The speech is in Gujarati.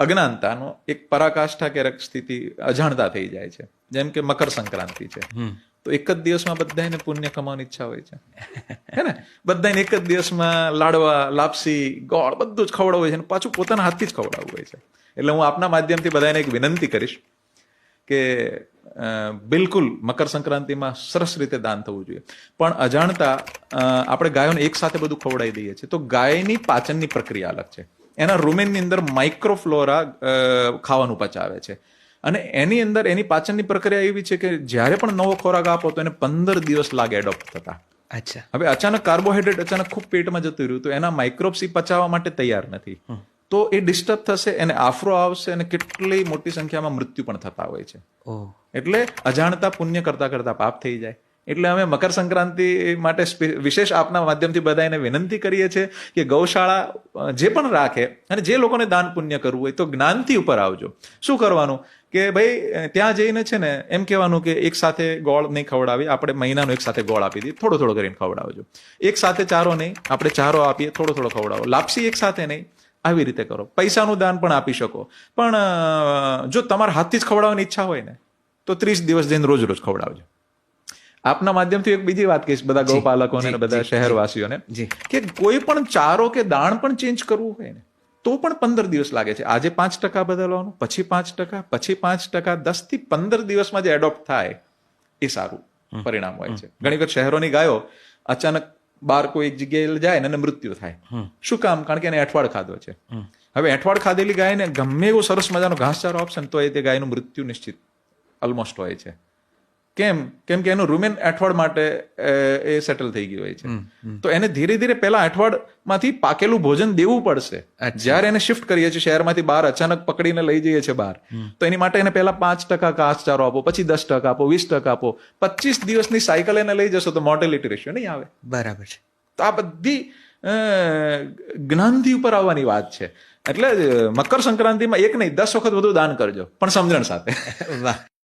અજ્ઞાનતાનો એક પરાકાષ્ઠા કે સ્થિતિ અજાણતા થઈ જાય છે. જેમ કે મકર સંક્રાંતિ છે, તો એક જ દિવસમાં બધાને પુણ્ય કમાવાની ઈચ્છા હોય છે, હે ને? બધાને એક જ દિવસમાં લાડવા, લાપસી, ગોળ બધું જ ખવડાવવું હોય છે, અને પાછું પોતાના હાથથી જ ખવડાવવું હોય છે. એટલે હું આપના માધ્યમથી બધાને એક વિનંતી કરીશ કે બિલકુલ મકર સંક્રાંતિમાં સરસ રીતે દાન થવું જોઈએ. પણ અજાણતા આપણે ગાયોને એક સાથે બધું ખવડાવી દઈએ છીએ, તો ગાયની પાચનની પ્રક્રિયા અલગ છે. એના રૂમેનની અંદર માઇક્રોફ્લોરા ખાવાનું પચાવે છે, અને એની અંદર એની પાચનની પ્રક્રિયા એવી છે કે જ્યારે પણ નવો ખોરાક આપો તો એને 15 દિવસ લાગે એડોપ્ટ થતા. અચ્છા. હવે અચાનક કાર્બોહાઈડ્રેટ અચાનક ખૂબ પેટમાં જતું રહ્યું તો એના માઇક્રોબ્સ પચાવવા માટે તૈયાર નથી, તો એ ડિસ્ટર્બ થશે, એને આફરો આવશે, અને કેટલી મોટી સંખ્યામાં મૃત્યુ પણ થતા હોય છે. એટલે અજાણતા પુણ્ય કરતા કરતા પાપ થઈ જાય. એટલે અમે મકર સંક્રાંતિ માટે વિશેષ આપના માધ્યમથી બધાને વિનંતી કરીએ છીએ કે ગૌશાળા જે પણ રાખે અને જે લોકોને દાન પુણ્ય કરવું હોય તો જ્ઞાનથી ઉપર આવજો. શું કરવાનું કે ભાઈ ત્યાં જઈને છે ને એમ કહેવાનું કે એક સાથે ગોળ નહીં ખવડાવી, આપણે મહિનાનો એક સાથે ગોળ આપી દઈએ, થોડો થોડો કરીને ખવડાવજો. એક સાથે ચારો નહીં, આપણે ચારો આપીએ, થોડો થોડો ખવડાવો. લાપસી એક સાથે નહીં, આવી રીતે કરો. પૈસાનું દાન પણ આપી શકો, પણ જો તમારા હાથથી જ ખવડાવવાની ઈચ્છા હોય ને તો 30 દિવસ જઈને રોજ રોજ ખવડાવજો. આપના માધ્યમથી એક બીજી વાત કહીશ બધા ગૌપાલકોને અને બધા શહેરવાસીઓને કે કોઈ પણ ચારો કે દાણ પણ ચેન્જ કરવું હોય ને તો પણ 15 દિવસ લાગે છે. આજે 5% બદલવાનું, પછી 5%, પછી 5%, 10 થી 15 દિવસમાં જે એડોપ્ટ થાય એ સારું પરિણામ હોય છે. ઘણી વખત શહેરોની ગાયો અચાનક બહાર કોઈ એક જગ્યાએ જાય ને અને મૃત્યુ થાય. શું કામ? કારણ કે એને એઠવાડ ખાધો છે. હવે એઠવાડ ખાધેલી ગાયને ગમે એવો સરસ મજાનો ઘાસચારો આપશે ને તો એ તે ગાયનું મૃત્યુ નિશ્ચિત ઓલમોસ્ટ હોય છે. કેમ કે એનું રૂમેન એઠવાડ માટે એ સેટલ થઈ ગયું હોય છે. તો એને ધીરે ધીરે પેલા એઠવાડમાંથી પાકેલું ભોજન દેવું પડશે. જ્યારે એને શિફ્ટ કરીએ છીએ શહેરમાંથી બહાર, અચાનક પકડીને લઈ જઈએ છીએ બહાર, તો એની માટે એને પહેલા 5% ઘાસચારો આપો, પછી 10% આપો, 20% આપો. 25 દિવસની સાયકલ એને લઈ જશો તો મોર્ટેલિટી રેશિયો નહીં આવે. બરાબર છે. તો આ બધી જ્ઞાનથી ઉપર આવવાની વાત છે. એટલે મકર સંક્રાંતિમાં એક નહીં 10 વખત વધુ દાન કરજો, પણ સમજણ સાથે. વાહ.